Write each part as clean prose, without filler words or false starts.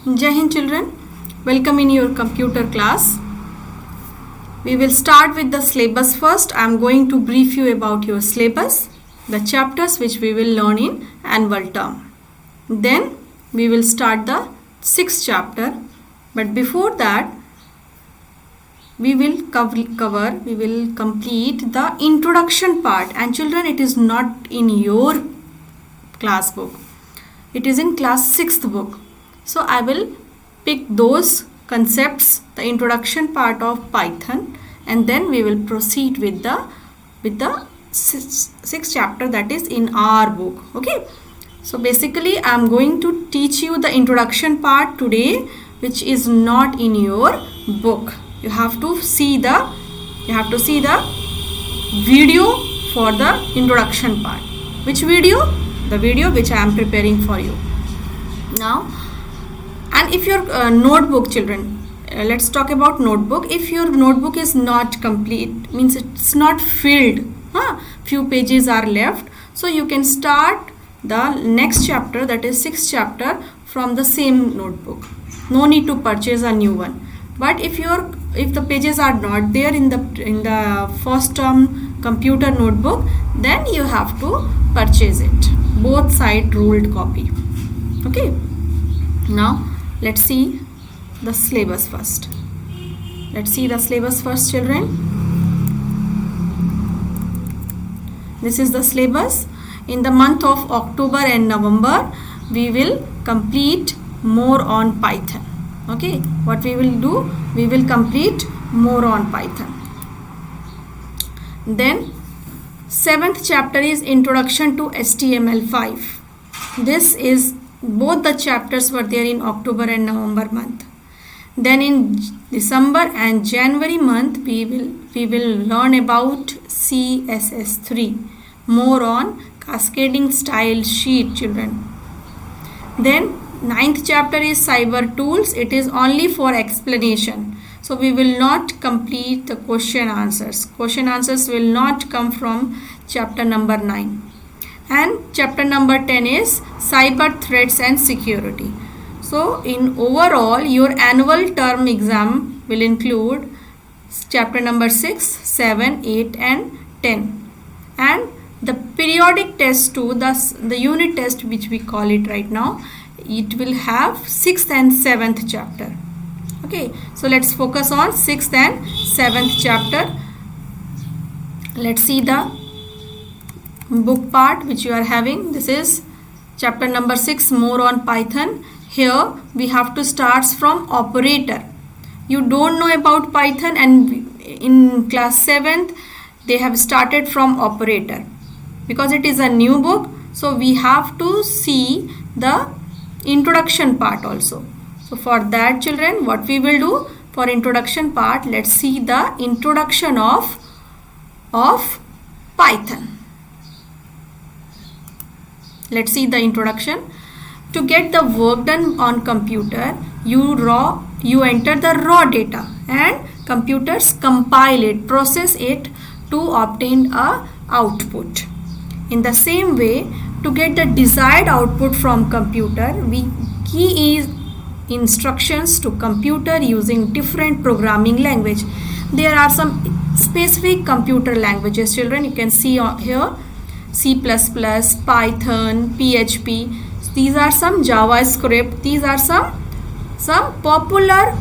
Jai Hind children, welcome in your computer class. We will start with the syllabus first. I am going to brief you about your syllabus, the chapters which we will learn in annual term. Then we will start the 6th chapter, but before that we will complete the introduction part, and children, it is not in your class book, it is in class 6th book. So I will pick those concepts, the introduction part of Python, and then we will proceed with the sixth chapter that is in our book. Okay, so basically I am going to teach you the introduction part today, which is not in your book. You have to see the video for the introduction part. Which video? The video which I am preparing for you now. And if your notebook, children, let's talk about notebook. If your notebook is not complete, means it's not filled, few pages are left, so you can start the next chapter, that is 6th chapter, from the same notebook. No need to purchase a new one. But if the pages are not there in the first term computer notebook, then you have to purchase it, both side ruled copy. Okay, now let's see the syllabus first. Children. This is the syllabus. In the month of October and November, we will complete more on Python. Okay, what we will do? We will complete more on Python. Then 7th chapter is Introduction to HTML5. This is both the chapters were there in October and November month. Then in December and January month we will learn about CSS3, more on cascading style sheet, children. Then 9th chapter is Cyber Tools. It is only for explanation, so we will not complete the question answers. Question answers will not come from chapter number 9. And chapter number 10 is Cyber Threats and Security. So in overall, your annual term exam will include chapter number 6, 7, 8 and 10. And the periodic test too, the unit test which we call it right now, it will have 6th and 7th chapter. Okay, so let's focus on 6th and 7th chapter. Let's see the book part which you are having. This is chapter number 6, more on Python. Here we have to start from operator. You don't know about Python, and in class 7th they have started from operator. Because it is a new book, so we have to see the introduction part also. So for that, children, what we will do for introduction part, let's see the introduction of Python. Let's see the introduction. To get the work done on computer, you enter the raw data and computers compile it, process it to obtain a output. In the same way, to get the desired output from computer, we key instructions to computer using different programming language. There are some specific computer languages, children. You can see here C++, Python, PHP. These are some JavaScript. These are some popular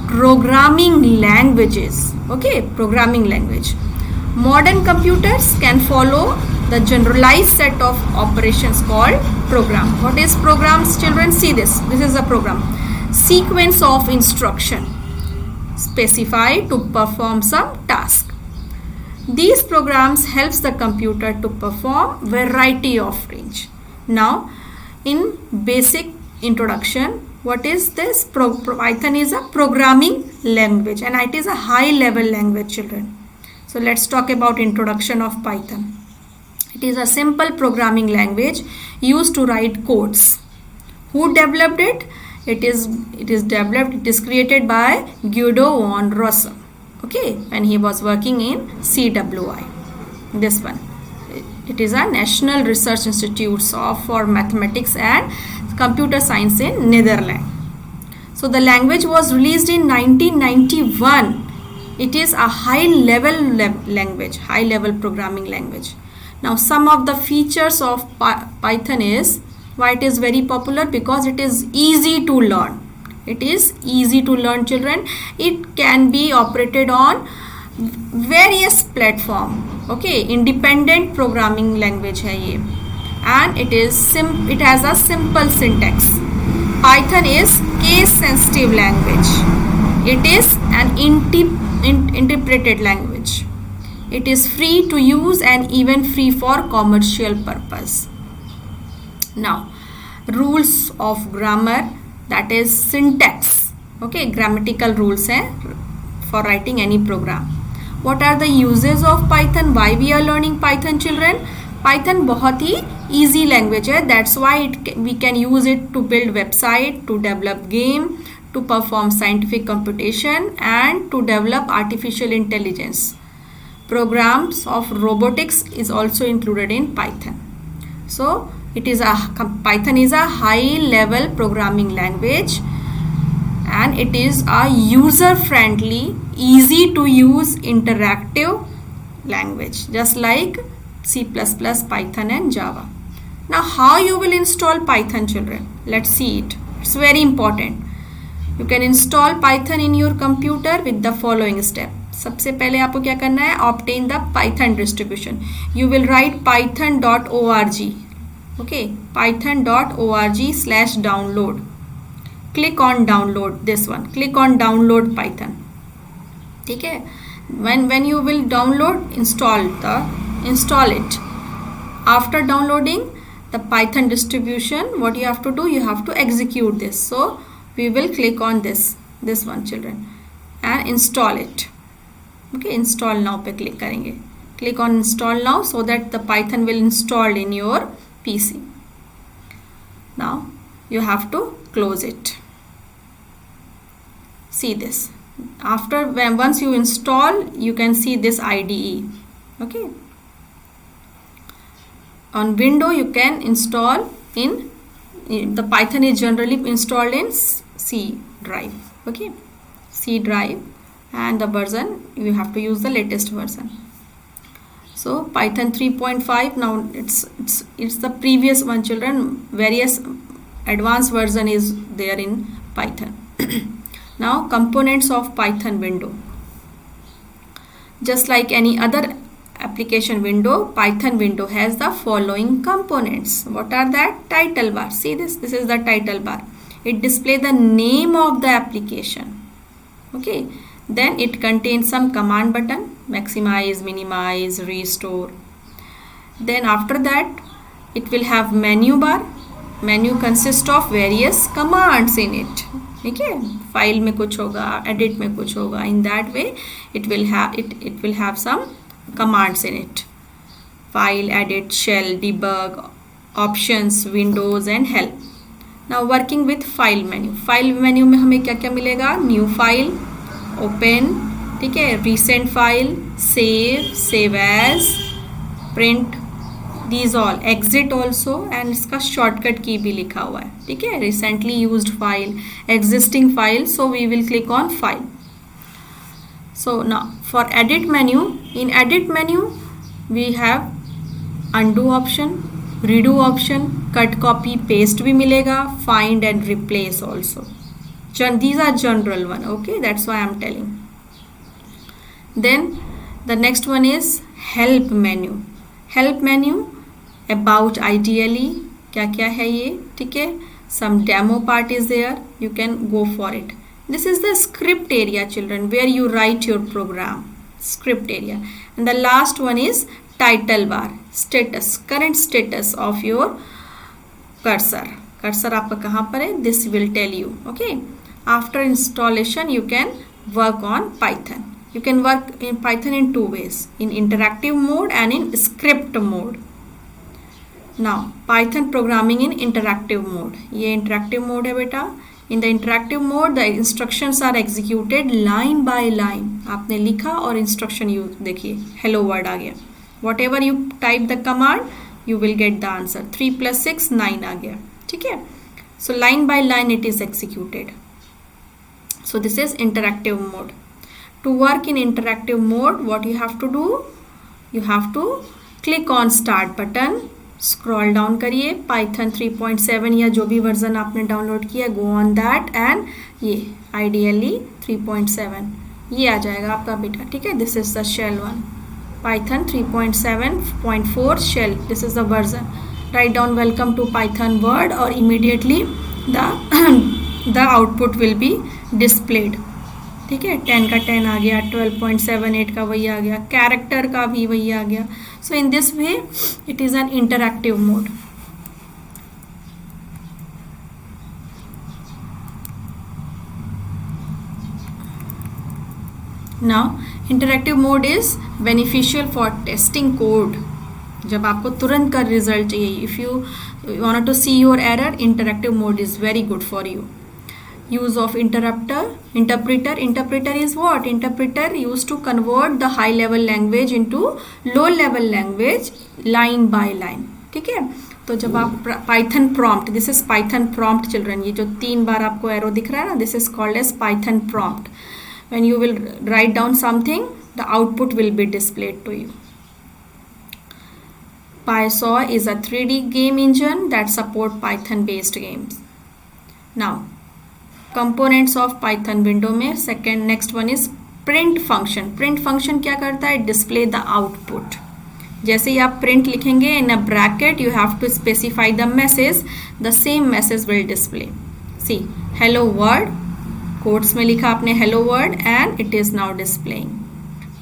programming languages. Okay, programming language. Modern computers can follow the generalized set of operations called program. What is programs, children? See this. This is a program. Sequence of instruction specified to perform some task. These programs helps the computer to perform variety of range. Now, in basic introduction, what is this? Python is a programming language, and it is a high level language, children. So let's talk about introduction of Python. It is a simple programming language used to write codes. Who developed it? It is created by Guido van Rossum. Okay, when he was working in CWI. This one. It is a National Research Institute for Mathematics and Computer Science in Netherlands. So the language was released in 1991. It is a high level language, high level programming language. Now some of the features of Python is why it is very popular, because it is easy to learn. It is easy to learn, children. It can be operated on various platform. Okay, independent programming language है ये, and it has a simple syntax. Python is case sensitive language. It is an interpreted language. It is free to use and even free for commercial purpose. Now rules of grammar, that is syntax. Okay, grammatical rules हैं for writing any program. What are the uses of Python? Why we are learning Python, children? Python बहुत ही easy language है. That's why we can use it to build website, to develop game, to perform scientific computation, and to develop artificial intelligence. Programs of robotics is also included in Python. So Python is a high level programming language, and it is a user friendly, easy to use, interactive language, just like C++, Python and Java. Now how you will install Python, children? Let's see it. It's very important. You can install Python in your computer with the following step. सबसे पहले आपको क्या करना है? Obtain the Python distribution. You will write python.org. Okay, python.org/download. Click on download this one. Click on download Python. ठीक है? When you will download, install it. After downloading the Python distribution, what you have to do? You have to execute this. So we will click on this one, children, and install it. Okay, install now पे click करेंगे. Click on install now so that the Python will install in your PC. Now you have to close it. See this. Once you install, you can see this IDE. Okay. On Windows you can install the Python is generally installed in C drive. Okay, C drive, and the version you have to use the latest version. So Python 3.5, now it's the previous one, children. Various advanced version is there in Python. Now components of Python window. Just like any other application window, Python window has the following components. What are that? Title bar. See this is the title bar. It displays the name of the application. Okay, then it contains some command button: maximize, minimize, restore. Then after that it will have menu bar. Menu consists of various commands in it. ठीक है, file में कुछ होगा, edit में कुछ होगा. In that way it will have some commands in it: file, edit, shell, debug, options, windows and help. Now working with file menu. File menu में हमें क्या क्या मिलेगा? न्यू फाइल, ओपन, ठीक है, recent file, save as, print, these all, exit also, and इसका shortcut key भी लिखा हुआ है. ठीक है, recently used file, existing file. So we will click on file. So now for edit menu, in edit menu we have undo option, redo option, cut, copy, paste भी मिलेगा, find and replace also. These are general one. Okay, that's why I'm telling. Then the next one is help menu. Help menu, about, ideally, क्या क्या है ये, ठीक है, some demo part is there, you can go for it. This is the script area, children, where you write your program. Script area. And the last one is title bar, status, current status of your cursor. Cursor आपका कहाँ पर है? This will tell you. Okay. After installation, you can work on Python. You can work in Python in two ways: in interactive mode and in script mode. Now Python programming in interactive mode. ये interactive mode है बेटा. In the interactive mode, the instructions are executed line by line. आपने लिखा और instruction use देखिए, hello word आ गया. Whatever you type the command, you will get the answer. 3 + 6 9 आ गया. ठीक है. So line by line it is executed. So this is interactive mode. To work in interactive mode, what you have to do? You have to click on start button, scroll down करिए, Python 3.7 या जो भी version आपने download किया, go on that and ये ideally 3.7 ये आ जाएगा आपका बेटा, ठीक है. This is the shell one, Python 3.7.4 shell. This is the version. Write down welcome to Python word or immediately the output will be displayed. ठीक है. 10 का 10 आ गया, 12.78 का वही आ गया, कैरेक्टर का भी वही आ गया. So in this way it is an interactive mode. Now interactive mode is beneficial for testing code. जब आपको तुरंत का रिजल्ट चाहिए, if you want to see your error, interactive mode is very good for you. Use of interpreter. Interpreter is what? Interpreter used to convert the high level language into low level language line by line. ठीक है. तो जब आप Python prompt, this is Python prompt children, ये जो 3 बार आपको arrow दिख रहा है ना, this is called as Python prompt. When you will write down something, the output will be displayed to you. PySaw is a 3D game engine that support Python based games. Now components of Python window में second next one is print function. Print function क्या करता है? Display the output. जैसे ही आप print लिखेंगे in a bracket, you have to specify the message, the same message will display. See hello world, quotes में लिखा आपने hello world and it is now displaying.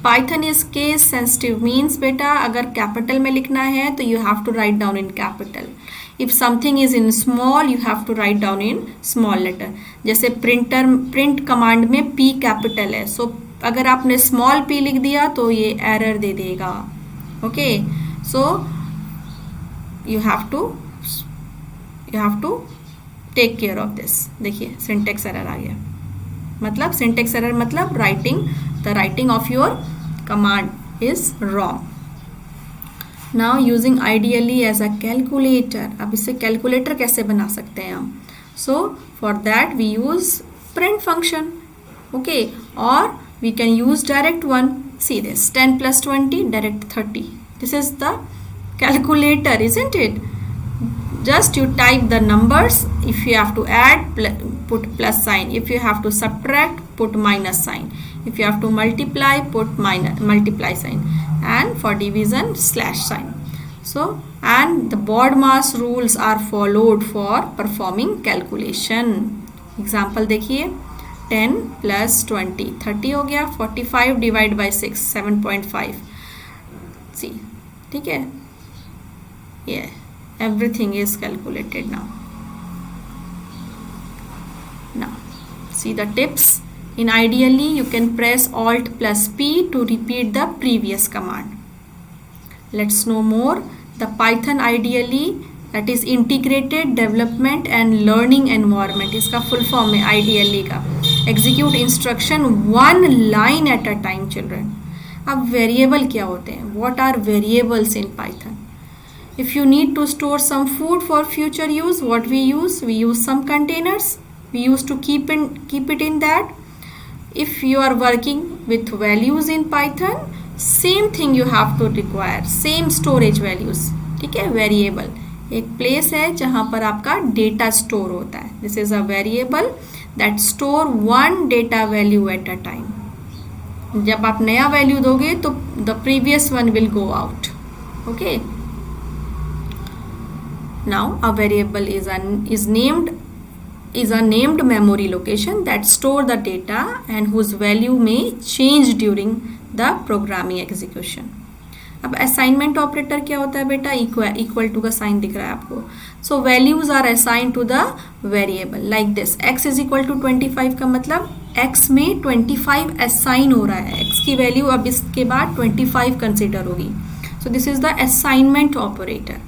Python is case sensitive, means बेटा अगर capital में लिखना है तो you have to write down in capital. If something is in small, you have to write down in small letter. जैसे print command में P capital है, सो अगर आपने स्मॉल p लिख दिया तो ये एरर दे देगा. Okay, so you have to take care of this. देखिए सिंटेक्स एरर आ गया, मतलब सिंटेक्स एरर मतलब writing of your command is wrong. Now using ideally as a calculator. अब इससे कैलकुलेटर कैसे बना सकते हैं हम? So for that we use print function. Okay, और we can use direct one. See this 10 + 20 direct 30. This is the calculator, isn't it? Just you type the numbers. If you have to add, put plus sign. If you have to subtract, put minus sign. If you have to multiply, put multiply sign. And for division, slash sign. So, and the BODMAS rules are followed for performing calculation. Example देखिए, 10 + 20 30 हो गया. 45 divide by 6 7.5. सी, ठीक है. ये everything is calculated now. Now see the tips. In ideally you can press Alt + P to repeat the previous command. Let's know more. The Python ideally, that is integrated development and learning environment. इसका full form है ideally का. Execute instruction one line at a time children. अब variable क्या होते हैं? What are variables in Python? If you need to store some food for future use, what we use? We use some containers. We used to keep it in that. If you are working with values in Python, same thing you have to require, same storage values. ठीक है. Variable एक place है जहाँ पर आपका data store होता है. This is a variable that store one data value at a time. जब आप नया वैल्यू दोगे तो the previous one will go out. Okay. Now a variable is a named memory location that store the data and whose value may change during the programming execution. अब assignment operator क्या होता है बेटा? Equal to का sign दिख रहा है आपको. So values are assign to the variable like this. x = 25 का मतलब x में 25 असाइन हो रहा है. x की वैल्यू अब इसके बाद 25 कंसिडर होगी. सो this is the assignment operator.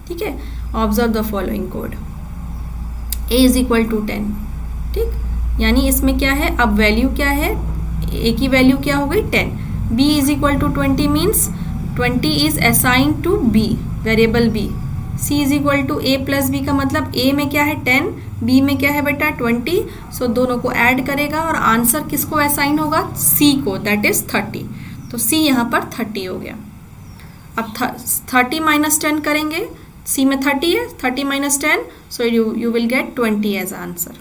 ठीक है. Observe the following code. a = 10. ठीक, यानी इसमें क्या है? अब वैल्यू क्या है? a की वैल्यू क्या हो गई? 10. b = 20 means 20 is assign to b, variable b. c is equal to a plus B का मतलब a में क्या है 10, b में क्या है बेटा 20, सो दोनों को ऐड करेगा और आंसर किसको असाइन होगा, c को, दैट इज 30। तो c यहाँ पर 30 हो गया। अब 30 माइनस 10 करेंगे, c में 30 है, 30 minus 10, so you will get 20 as answer.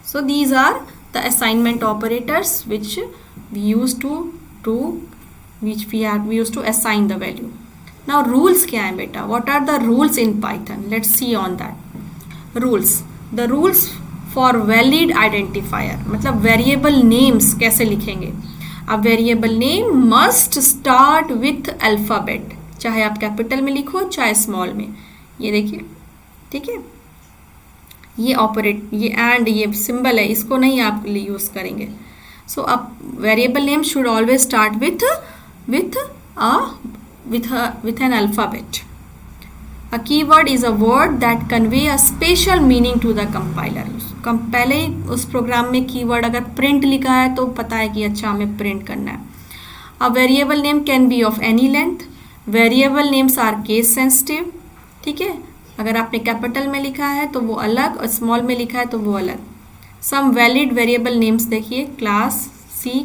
So these are the assignment operators which we used to do, we used to assign the value. Now rules क्या है बेटा, what are the rules in Python? Let's see on that. Rules, the rules for valid identifier, मतलब variable names कैसे लिखेंगे। A variable name must start with alphabet, चाहे आप capital में लिखो चाहे स्मॉल में। ये देखिए, ठीक है, ये ऑपरेट, ये एंड, ये सिंबल है, इसको नहीं आप यूज़ करेंगे। सो अब variable name should always start with an alphabet. A keyword is a word that convey a special meaning to the compiler. पहले ही उस प्रोग्राम में कीवर्ड अगर प्रिंट लिखा है तो पता है कि अच्छा हमें प्रिंट करना है। A variable name can be of any length. Variable names are case sensitive. ठीक है, अगर आपने कैपिटल में लिखा है तो वो अलग और स्मॉल में लिखा है तो वो अलग। सम वैलिड वेरिएबल नेम्स देखिए, क्लास सी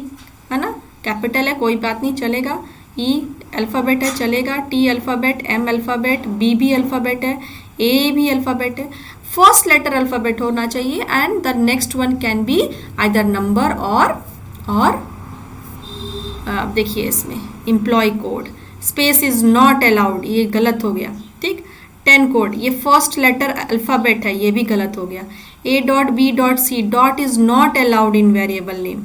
है ना, कैपिटल है कोई बात नहीं चलेगा, ई अल्फ़ाबेट है चलेगा, T alphabet, M alphabet, B भी अल्फ़ाबेट है, ए भी अल्फ़ाबेट है, फर्स्ट लेटर अल्फ़ाबेट होना चाहिए and the next one can be either number और देखिए इसमें employ code, space is not allowed, ये गलत हो गया, ठीक। 10 कोड, ये फर्स्ट लेटर अल्फ़ाबेट है, ये भी गलत हो गया। a dot B dot C dot is not allowed in variable name.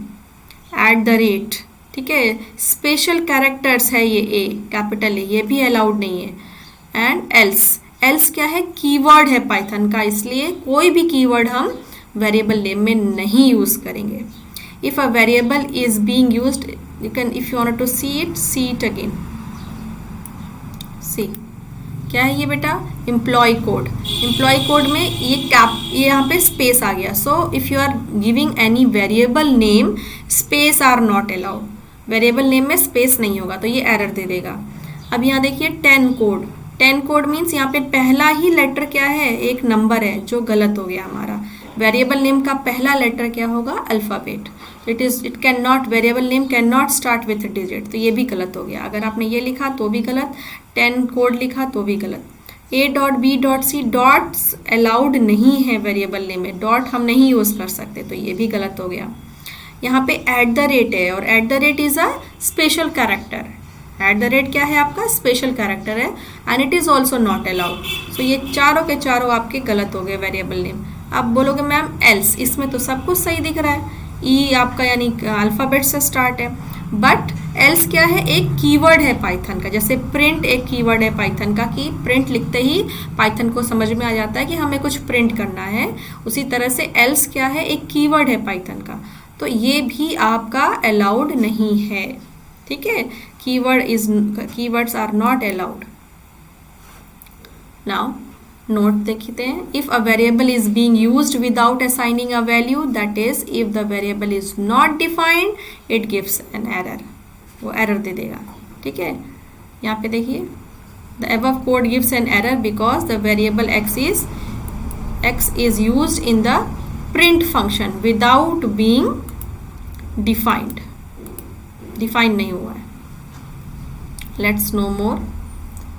At the rate, ठीक है, स्पेशल कैरेक्टर्स है ये a कैपिटल है, ये भी अलाउड नहीं है। एंड एल्स, एल्स क्या है, कीवर्ड है पाइथन का, इसलिए कोई भी कीवर्ड हम वेरिएबल नेम में नहीं यूज़ करेंगे। If a variable is being used, you can, if you want to see it again, see क्या है ये बेटा, एम्प्लॉय कोड। एम्प्लॉय कोड में ये यहाँ पे स्पेस आ गया। So if you are giving any variable name, space are not allowed, variable name में स्पेस नहीं होगा तो ये एरर दे देगा। अब यहाँ देखिए 10 कोड, 10 कोड मीन्स यहाँ पे पहला ही लेटर क्या है, एक नंबर है जो गलत हो गया हमारा। वेरिएबल नेम का पहला लेटर क्या होगा, alphabet. It can not, variable name can not start with digit, तो ये भी गलत हो गया। अगर आपने ये लिखा तो भी गलत, 10 कोड लिखा तो भी गलत। a dot B dot C, dots allowed नहीं है वेरिएबल नेम में, डॉट हम नहीं यूज़ कर सकते, तो ये भी गलत हो गया। यहाँ पे एट द रेट है और at the rate is a special character. At the rate क्या है आपका, स्पेशल कैरेक्टर है and it is also not allowed. So ये चारों के चारों आपके गलत हो गए वेरिएबल नेम। आप बोलोगे मैम एल्स, इसमें तो सब कुछ सही दिख रहा है, ई आपका यानी अल्फ़ाबेट से स्टार्ट है, बट एल्स क्या है, एक कीवर्ड है पाइथन का। जैसे प्रिंट एक कीवर्ड है पाइथन का, कि प्रिंट लिखते ही पाइथन को समझ में आ जाता है कि हमें कुछ प्रिंट करना है, उसी तरह से एल्स क्या है, एक कीवर्ड है पाइथन का, तो ये भी आपका अलाउड नहीं है, ठीक है। Keywords are not allowed. Now note देखते हैं, if a variable is being used without assigning a value, that is if the variable is not defined, it gives an error, वो एरर दे देगा, ठीक है। यहाँ पे देखिए, the above code gives an error because the variable x is used in the print function without being defined, define नहीं हुआ है। Let's no more.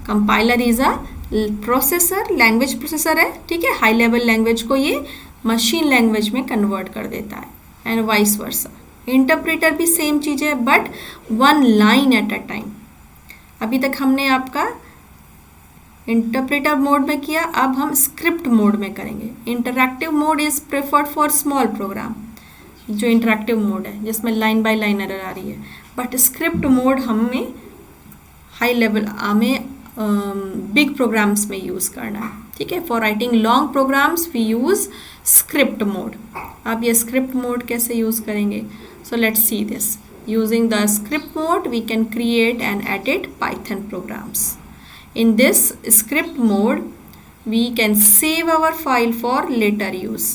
Compiler is a processor, language processor है, ठीक है, हाई लेवल लैंग्वेज को ये machine language में convert कर देता है एंड वाइस वर्सा। इंटरप्रेटर भी सेम चीज़ है but one line at a time. अभी तक हमने आपका इंटरप्रेटर मोड में किया, अब हम स्क्रिप्ट मोड में करेंगे। Interactive mode is preferred for small program, जो इंटरैक्टिव मोड है जिसमें लाइन बाय लाइन एरर आ रही है, बट स्क्रिप्ट मोड हमें हाई लेवल हमें बिग प्रोग्राम्स में यूज़ करना है, ठीक है। For writing long programs we use script mode. अब ये स्क्रिप्ट मोड कैसे यूज़ करेंगे, so let's see this. Using the script mode we can create and edit Python programs. In this script mode, we can save our file for later use.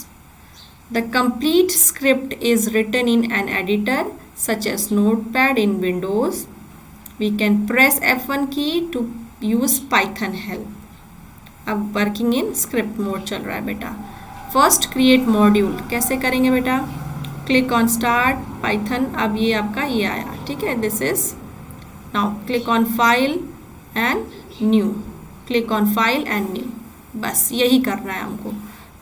The complete script is written in an editor such as Notepad in Windows. We can press F1 key to use Python help. अब working in script mode चल रहा है बेटा। First create module कैसे करेंगे बेटा, click on start Python, अब ये आपका ये आया, ठीक है, this is now click on file and new, click on file and new, बस यही करना है हमको,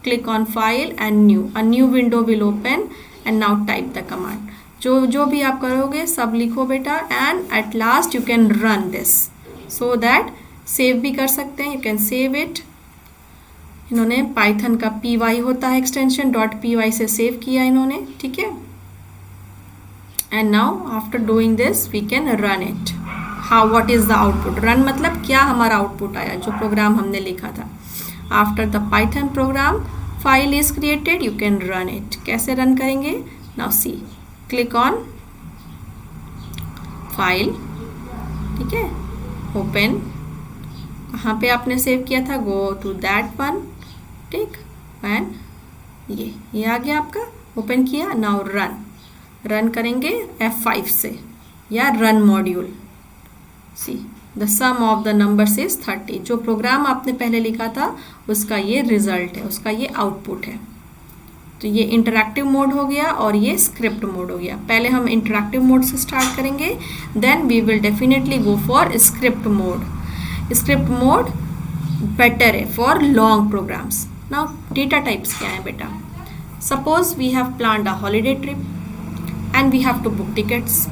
click on file and new, a new window will open and now type the command, जो भी आप करोगे सब लिखो बेटा, and at last you can run this, so that save भी कर सकते हैं, यू कैन सेव इट। इन्होंने पाइथन का py होता है एक्सटेंशन, .py से सेव किया इन्होंने, ठीक है। And now after doing this we can run it. How what is the output, run मतलब क्या हमारा आउटपुट आया, जो प्रोग्राम हमने लिखा था। After the Python program file is created you can run it, कैसे रन करेंगे, now see, click on file, ठीक है, ओपन, कहाँ पे आपने सेव किया था, गो टू दैट वन, ठीक, एंड ये आ गया आपका, ओपन किया, नाउ रन करेंगे F5 से या run module, see the sum of the numbers is 30, जो प्रोग्राम आपने पहले लिखा था उसका ये रिजल्ट है, उसका ये आउटपुट है। तो ये इंटरैक्टिव मोड हो गया और ये स्क्रिप्ट मोड हो गया। पहले हम इंटरैक्टिव मोड से स्टार्ट करेंगे, then we will definitely go for script mode. Script mode better है for long programs. Now data types क्या है बेटा, suppose we have planned a holiday trip and we have to book tickets,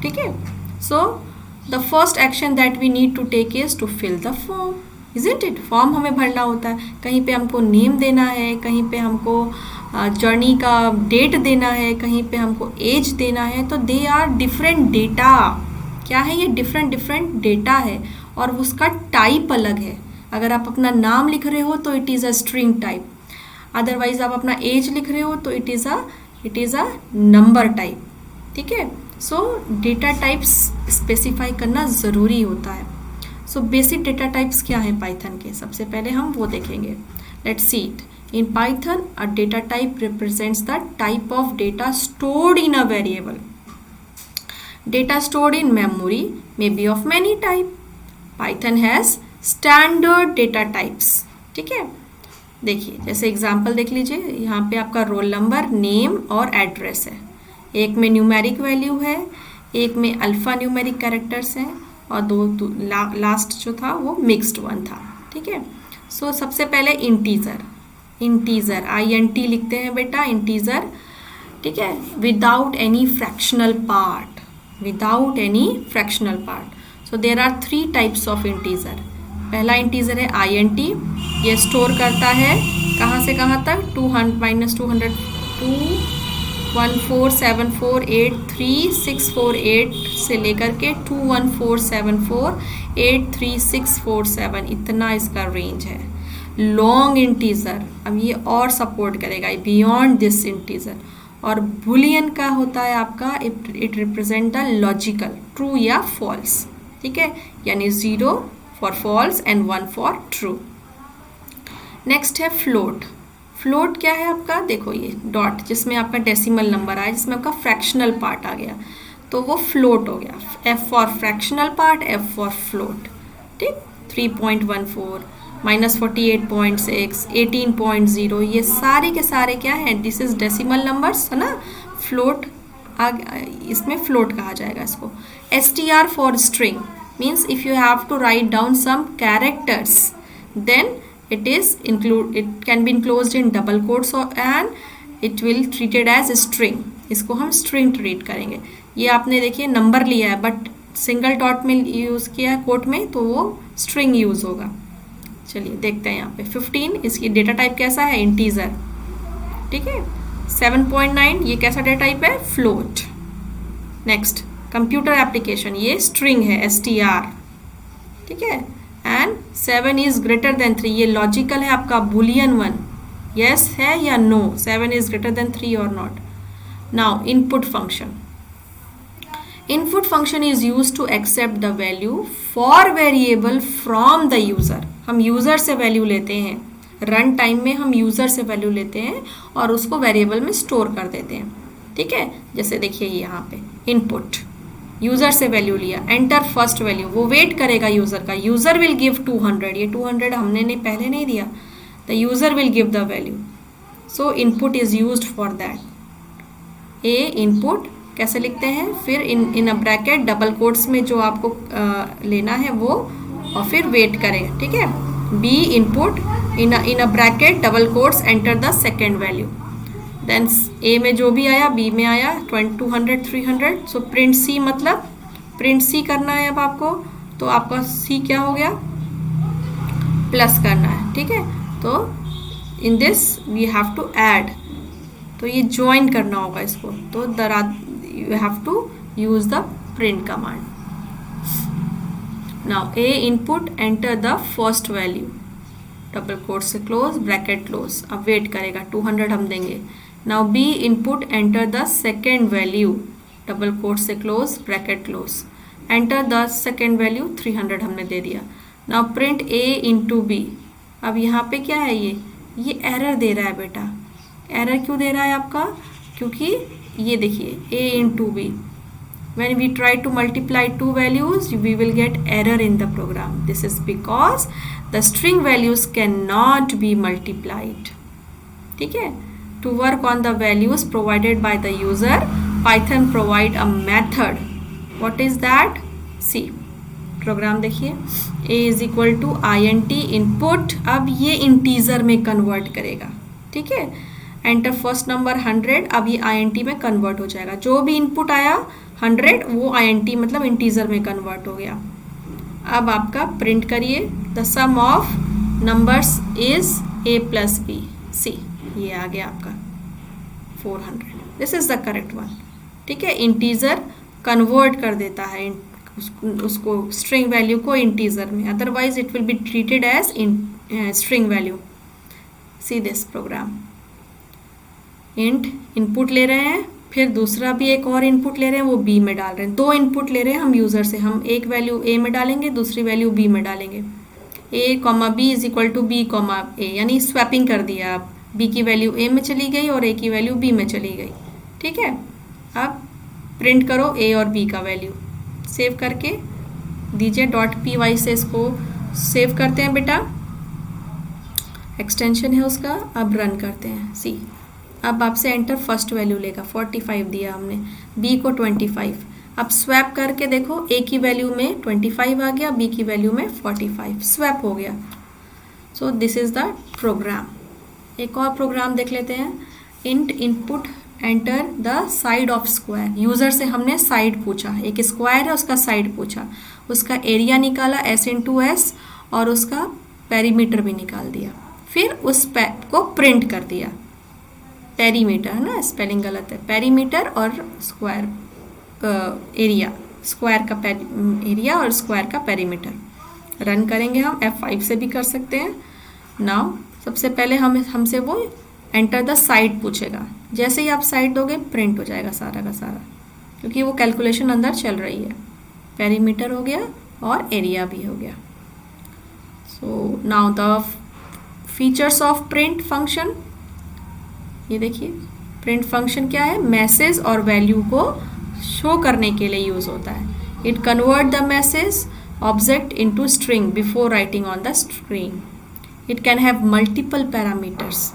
ठीक है, so the first action that we need to take is to fill the form, isn't it, form हमें भरना होता है, कहीं पे हमको नेम देना है, कहीं पे हमको जर्नी का डेट देना है, कहीं पे हमको एज देना है, तो दे आर डिफरेंट डेटा, क्या है ये, डिफरेंट डेटा है और उसका टाइप अलग है। अगर आप अपना नाम लिख रहे हो तो it is a string type, otherwise आप अपना एज लिख रहे हो तो it is a number type, ठीक है। सो डेटा टाइप्स स्पेसिफाई करना ज़रूरी होता है। सो बेसिक डेटा टाइप्स क्या हैं पाइथन के, सबसे पहले हम वो देखेंगे। Let's see it. In Python a data type represents the type of data stored in a variable. Data stored in memory may be of many type. Python has standard data types, ठीक है। देखिए जैसे example देख लीजिए, यहाँ पे आपका roll number, name और एड्रेस है, एक में न्यूमेरिक वैल्यू है, एक में अल्फ़ा न्यूमेरिक कैरेक्टर्स हैं और दो लास्ट जो था वो मिक्स्ड वन था, ठीक है। सो सबसे पहले इंटीजर INT लिखते हैं बेटा, इंटीजर, ठीक है, without any fractional part, so there are 3 types of integer. पहला इंटीजर है INT, ये स्टोर करता है कहाँ से कहाँ तक, 21474834648 से लेकर के 21474834647, इतना इसका रेंज है। लॉन्ग इंटीजर अब ये और सपोर्ट करेगा बियॉन्ड दिस इंटीजर। और बुलियन का होता है आपका, it represent the logical, true या फॉल्स, ठीक है, यानी 0 for false and 1 for true. Next है फ्लोट। फ्लोट क्या है आपका, देखो ये डॉट जिसमें आपका डेसिमल नंबर आया, जिसमें आपका फ्रैक्शनल पार्ट आ गया, तो वो फ्लोट हो गया। F for fractional part, F for float, ठीक। 3.14 -48.6 18.0, ये सारे के सारे क्या है, दिस इज डेसिमल नंबर्स, है ना। फ्लोट इसमें फ्लोट कहा जाएगा इसको। STR for string means if you have to write down some characters then it can be enclosed in double quotes and it will treated as string, इसको हम string treat करेंगे। ये आपने देखिए नंबर लिया है बट सिंगल डॉट में use किया है कोट में, तो वो string यूज़ होगा। चलिए देखते हैं यहाँ पे 15, इसकी डेटा टाइप कैसा है, इंटीजर, ठीक है। 7.9 ये कैसा डेटा टाइप है, फ्लोट। नेक्स्ट कंप्यूटर एप्लीकेशन, ये स्ट्रिंग है STR, ठीक है। एंड 7 इज ग्रेटर देन 3, ये लॉजिकल है आपका, बुलियन 1, यस है या नो, 7 इज ग्रेटर देन 3 और not. Now input function is use to accept the value for variable from the user. हम यूजर से वैल्यू लेते हैं, रन टाइम में हम यूजर से वैल्यू लेते हैं और उसको वेरिएबल में स्टोर कर देते हैं, ठीक है। जैसे देखिए यहाँ पे इनपुट यूज़र से वैल्यू लिया, एंटर फर्स्ट वैल्यू, वो वेट करेगा यूज़र का, यूज़र विल गिव 200, ये 200 हमने नहीं पहले नहीं दिया, the user will give the value, so input is used for that. A input कैसे लिखते हैं, फिर इन अ ब्रैकेट डबल कोट्स में जो आपको लेना है वो, और फिर वेट करें, ठीक है। B input in a bracket double quotes enter the second value, then A में जो भी आया बी में आया 200 300, सो प्रिंट सी, मतलब प्रिंट सी करना है अब आपको, तो आपका सी क्या हो गया, प्लस करना है, ठीक है। तो in this we have to add, तो ये ज्वाइन करना होगा इसको, तो you have to use the print command. Now A input enter the first value, double quote से क्लोज ब्रैकेट क्लोज, अब वेट करेगा 200 हम देंगे। Now B input enter the second value, double quote से close bracket close, enter the second value 300 हमने दे दिया। Now print A into B, अब यहाँ पे क्या है, ये एरर दे रहा है बेटा, एरर क्यों दे रहा है आपका, क्योंकि ये देखिए A into B, when we try to multiply two values we will get error in the program, this is because the string values cannot be multiplied, ठीक है। to work on the values provided by the user, Python provide a method, what is that, see program देखिए, a is equal to int input, अब ये integer में convert करेगा, ठीक है। Enter first number 100, अब ये int में कन्वर्ट हो जाएगा, जो भी इनपुट आया 100 वो int मतलब इंटीजर में कन्वर्ट हो गया। अब आपका प्रिंट करिए, the sum of numbers is a plus B, see ये आ गया आपका 400, this is the correct one, ठीक है। इंटीजर कन्वर्ट कर देता है उसको स्ट्रिंग वैल्यू को इंटीजर में, otherwise it will be treated as string value. See this program, int input ले रहे हैं, फिर दूसरा भी एक और इनपुट ले रहे हैं, वो बी में डाल रहे हैं, दो इनपुट ले रहे हैं हम यूज़र से, हम एक वैल्यू ए में डालेंगे, दूसरी वैल्यू बी में डालेंगे, A comma B is equal to B comma A, यानी स्वैपिंग कर दिया आप, बी की वैल्यू ए में चली गई और ए की वैल्यू बी में चली गई, ठीक है। अब प्रिंट करो ए और बी का वैल्यू, सेव करके दीजिए, .py से इसको सेव करते हैं बेटा, एक्सटेंशन है उसका। अब रन करते हैं, सी अब आपसे एंटर फर्स्ट वैल्यू लेगा, 45 दिया हमने, बी को 25, अब स्वैप करके देखो, ए की वैल्यू में 25 आ गया, बी की वैल्यू में 45, स्वैप हो गया। So this is the program. एक और प्रोग्राम देख लेते हैं, int input enter the side of square, user से हमने साइड पूछा, एक स्क्वायर है उसका साइड पूछा, उसका एरिया निकाला s/s और उसका पेरीमीटर भी निकाल दिया, फिर उस को प्रिंट कर दिया, पेरीमीटर है ना, स्पेलिंग गलत है, पेरीमीटर और स्क्वायर एरिया, स्क्वायर का एरिया और स्क्वायर का पेरीमीटर। रन करेंगे हम, F5 से भी कर सकते हैं। नाउ सबसे पहले हमसे वो एंटर द साइड पूछेगा, जैसे ही आप साइड दोगे प्रिंट हो जाएगा सारा का सारा, क्योंकि वो कैलकुलेशन अंदर चल रही है, पेरीमीटर हो गया और एरिया भी हो गया। So now the features of print function, ये देखिए प्रिंट फंक्शन क्या है, मैसेज और वैल्यू को शो करने के लिए यूज़ होता है। It convert the message object into string before writing on the screen. It can have multiple parameters.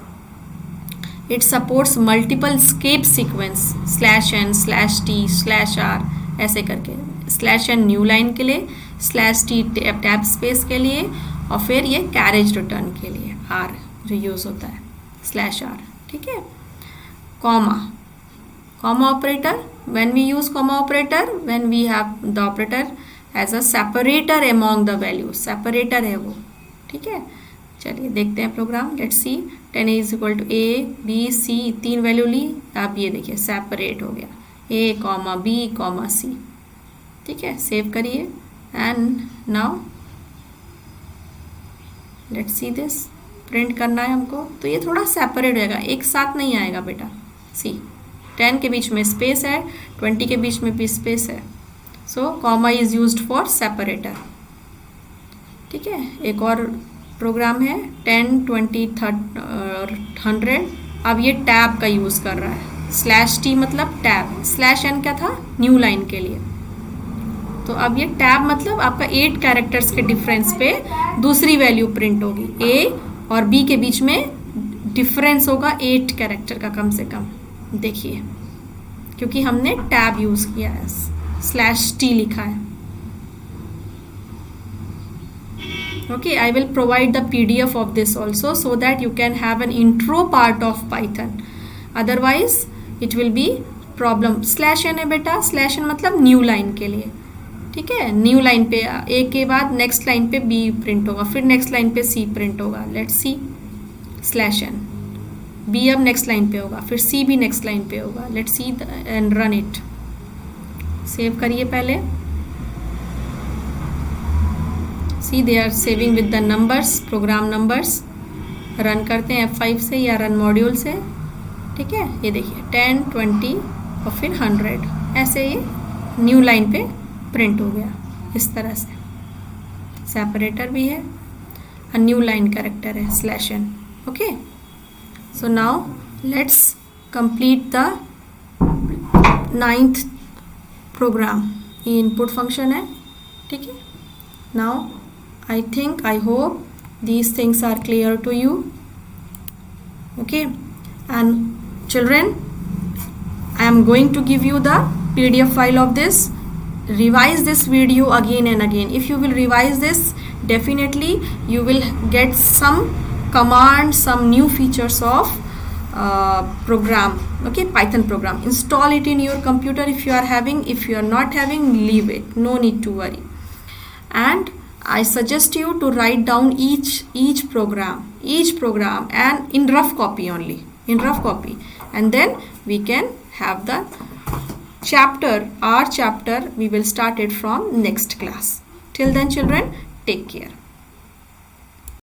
It supports multiple escape sequence, /n/t/r ऐसे करके, /n न्यू लाइन के लिए, /t टैब स्पेस के लिए, और फिर ये कैरेज रिटर्न के लिए r जो यूज़ होता है, /r, ठीक है। Comma operator, when we use comma operator, when we have the operator as a separator among the value, separator है वो, ठीक है। चलिए देखते हैं program, let's see, 10 is equal to a b c, 3 value ली, अब ये देखिए सेपरेट हो गया, a comma b comma c, ठीक है। सेव करिए and now let's see this, print करना है हमको, तो ये थोड़ा सेपरेट रहेगा, एक साथ नहीं आएगा बेटा। सी 10 के बीच में स्पेस है, 20 के बीच में भी स्पेस है, सो comma is used for separator, ठीक है। एक और प्रोग्राम है 10 20 100, अब ये टैब का यूज़ कर रहा है, /t मतलब टैब, /n क्या था, न्यू लाइन के लिए, तो अब ये टैब मतलब आपका 8 कैरेक्टर्स के डिफरेंस पे दूसरी वैल्यू प्रिंट होगी। ए और बी के बीच में डिफरेंस होगा 8 कैरेक्टर का कम से कम, देखिए, क्योंकि हमने टैब यूज किया है, /t लिखा है। Okay, I will provide the PDF of this also so that you can have an intro part of Python. Otherwise, it will be problem. /n है बेटा, /n मतलब न्यू लाइन के लिए, ठीक है। न्यू लाइन पे ए के बाद नेक्स्ट लाइन पे बी प्रिंट होगा, फिर नेक्स्ट लाइन पे सी प्रिंट होगा। लेट्स सी /n, बी अब नेक्स्ट लाइन पे होगा, फिर सी भी नेक्स्ट लाइन पे होगा। Let's see and run it. Save करिए पहले। See they are saving with the numbers, program numbers. Run करते हैं F5 से या रन मॉड्यूल से, ठीक है। ये देखिए 10, 20 और फिर 100, ऐसे ये न्यू लाइन पे प्रिंट हो गया इस तरह से। सेपरेटर भी है, अ न्यू लाइन कैरेक्टर है /n। Okay, so now let's complete the 9th program. ये इनपुट फंक्शन है, ठीक है। Now I think, I hope these things are clear to you. Okay, and children, I am going to give you the PDF file of this. Revise this video again and again. If you will revise this, definitely you will get some commands, some new features of program. Okay, Python program. Install it in your computer if you are having. If you are not having, leave it. No need to worry. And I suggest you to write down each program and in rough copy only, and then we can have the our chapter we will start it from next class. Till then children, take care.